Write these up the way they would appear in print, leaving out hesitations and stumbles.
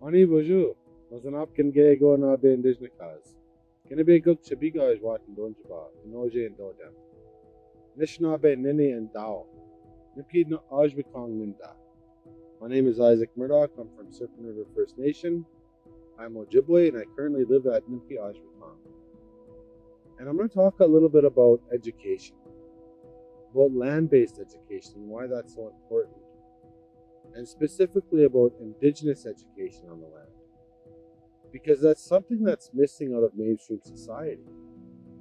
Ani bonjour. Mazanap can gay go na be indigenous cause. Can it be good shabiga is watching donjaba, noje and dodam. Nishnabe nini and dao. Nipid no ajbikong ninda. My name is Isaac Murdoch. I'm from Serpent River First Nation. I'm Ojibwe and I currently live at Nimpi Ajbikong. And I'm going to talk a little bit about education, about land-based education and why that's so important, and specifically about Indigenous education on the land, because that's something that's missing out of mainstream society.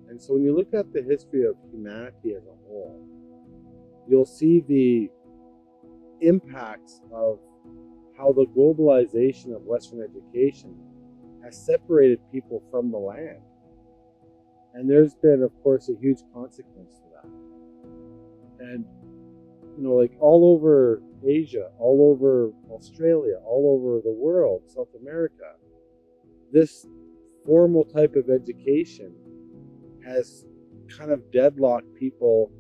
And so when you look at the history of humanity as a whole, you'll see the impacts of how the globalization of Western education has separated people from the land. And there's been, of course, a huge consequence to that. And, like all over Asia, all over Australia, all over the world, South America, this formal type of education has kind of deadlocked people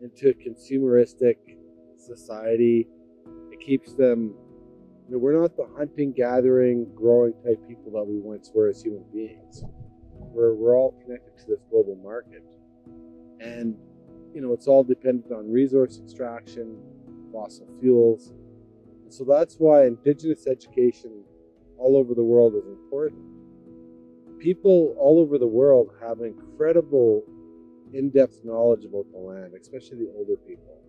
into a consumeristic society. It keeps them, we're not the hunting, gathering, growing type people that we once were as human beings. We're all connected to this global market. And, it's all dependent on resource extraction, fossil fuels. And so that's why Indigenous education all over the world is important. People all over the world have incredible in-depth knowledge about the land, especially the older people.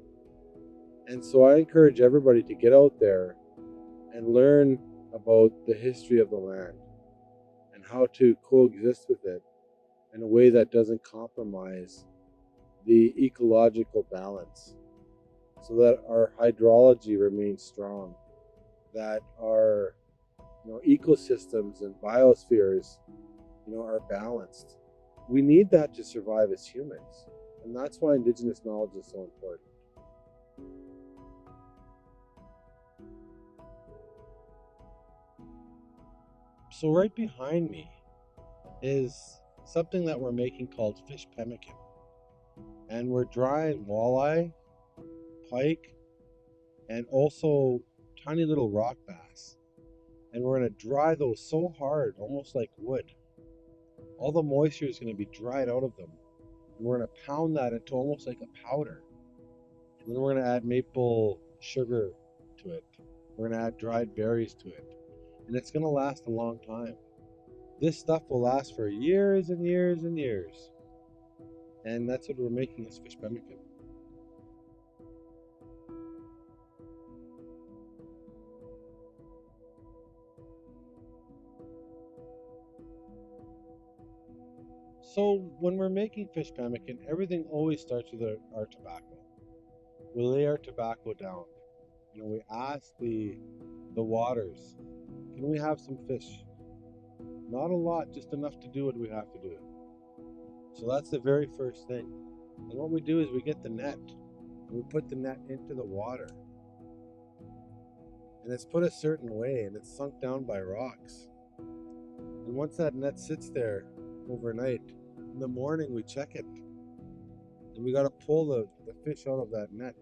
And so I encourage everybody to get out there and learn about the history of the land and how to coexist with it in a way that doesn't compromise the ecological balance, so that our hydrology remains strong, that our ecosystems and biospheres are balanced. We need that to survive as humans, and that's why Indigenous knowledge is so important. So right behind me is something that we're making called fish pemmican. And we're drying walleye, pike, and also tiny little rock bass. And we're going to dry those so hard, almost like wood. All the moisture is going to be dried out of them. And we're going to pound that into almost like a powder. And then we're going to add maple sugar to it. We're going to add dried berries to it. And it's going to last a long time. This stuff will last for years and years and years. And that's what we're making this fish pemmican. So when we're making fish pemmican, everything always starts with our tobacco. We lay our tobacco down. We ask the waters, can we have some fish? Not a lot, just enough to do what we have to do. So that's the very first thing. And what we do is we get the net, and we put the net into the water. And it's put a certain way, and it's sunk down by rocks. And once that net sits there overnight, in the morning we check it. And we got to pull the fish out of that net.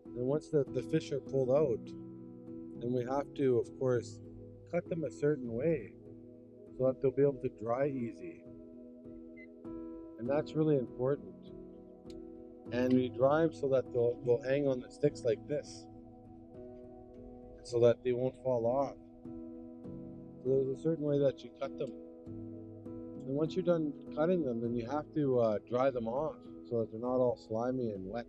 And once the fish are pulled out, then we have to, of course, cut them a certain way so that they'll be able to dry easy. And that's really important. And we dry them so that they'll hang on the sticks like this, so that they won't fall off. So there's a certain way that you cut them. And once you're done cutting them, then you have to dry them off so that they're not all slimy and wet.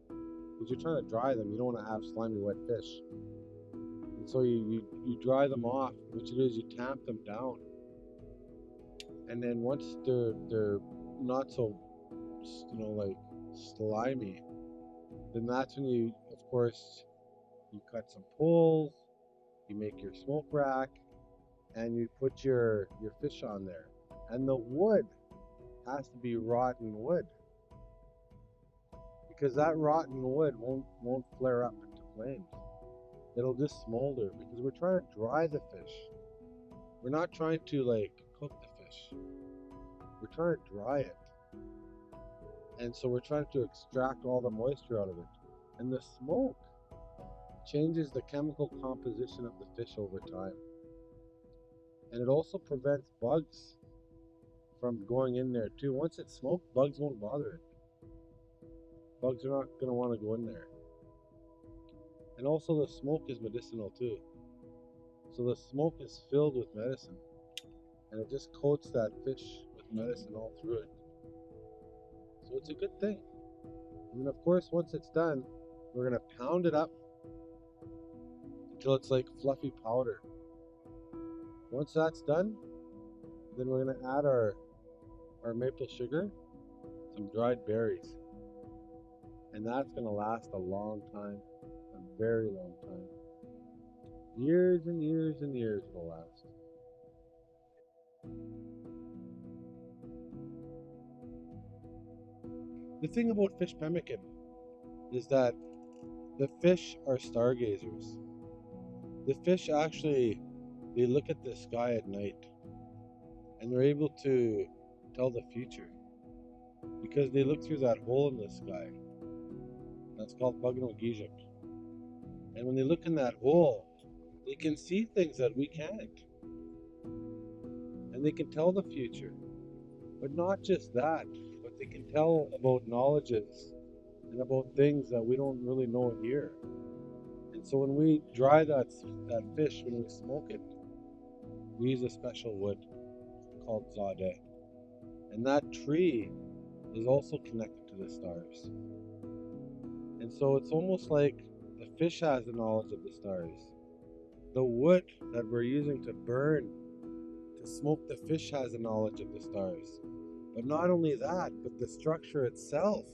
Because you're trying to dry them, you don't want to have slimy, wet fish. And so you dry them off. What you do is you tamp them down. And then once they're not so, like slimy, then that's when you, of course, you cut some poles, you make your smoke rack, and you put your fish on there. And the wood has to be rotten wood, because that rotten wood won't flare up into flames. It'll just smolder, because we're trying to dry the fish. We're not trying to cook the fish. We're trying to dry it. And so we're trying to extract all the moisture out of it. And the smoke changes the chemical composition of the fish over time. And it also prevents bugs from going in there too. Once it's smoked, bugs won't bother it. Bugs are not going to want to go in there. And also the smoke is medicinal too. So the smoke is filled with medicine. And it just coats that fish with medicine all through it. So it's a good thing. And then of course, once it's done, we're going to pound it up until it's like fluffy powder. Once that's done, then we're going to add our maple sugar, some dried berries. And that's going to last a long time, a very long time. Years and years and years it'll last. The thing about fish pemmican is that the fish are stargazers. The fish actually, they look at the sky at night and they're able to tell the future because they look through that hole in the sky. That's called Akinoomaage. And when they look in that hole, they can see things that we can't. And they can tell the future. But not just that, but they can tell about knowledges and about things that we don't really know here. And so when we dry that fish, when we smoke it, we use a special wood called zade. And that tree is also connected to the stars. And so it's almost like the fish has the knowledge of the stars. The wood that we're using to burn, to smoke the fish has the knowledge of the stars. But not only that, but the structure itself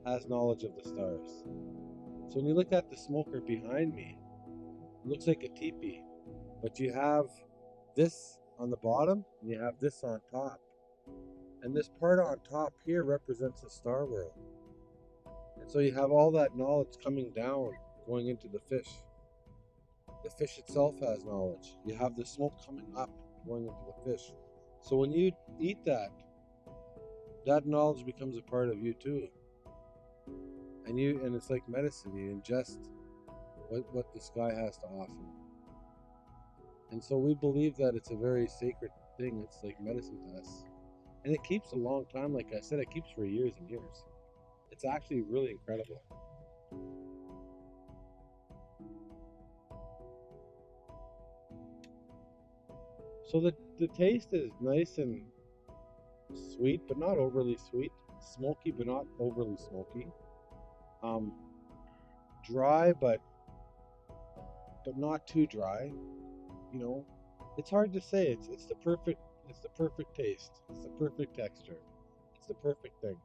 has knowledge of the stars. So when you look at the smoker behind me, it looks like a teepee, but you have this on the bottom and you have this on top. And this part on top here represents the star world. And so you have all that knowledge coming down, going into the fish. The fish itself has knowledge. You have the smoke coming up, going into the fish. So when you eat that knowledge becomes a part of you too. And it's like medicine. You ingest what the sky has to offer. And so we believe that it's a very sacred thing. It's like medicine to us. And it keeps a long time. Like I said, it keeps for years and years. It's actually really incredible. So the taste is nice and sweet, but not overly sweet. Smoky, but not overly smoky. Dry, but not too dry. You know, it's hard to say. It's the perfect taste. It's the perfect texture. It's the perfect thing.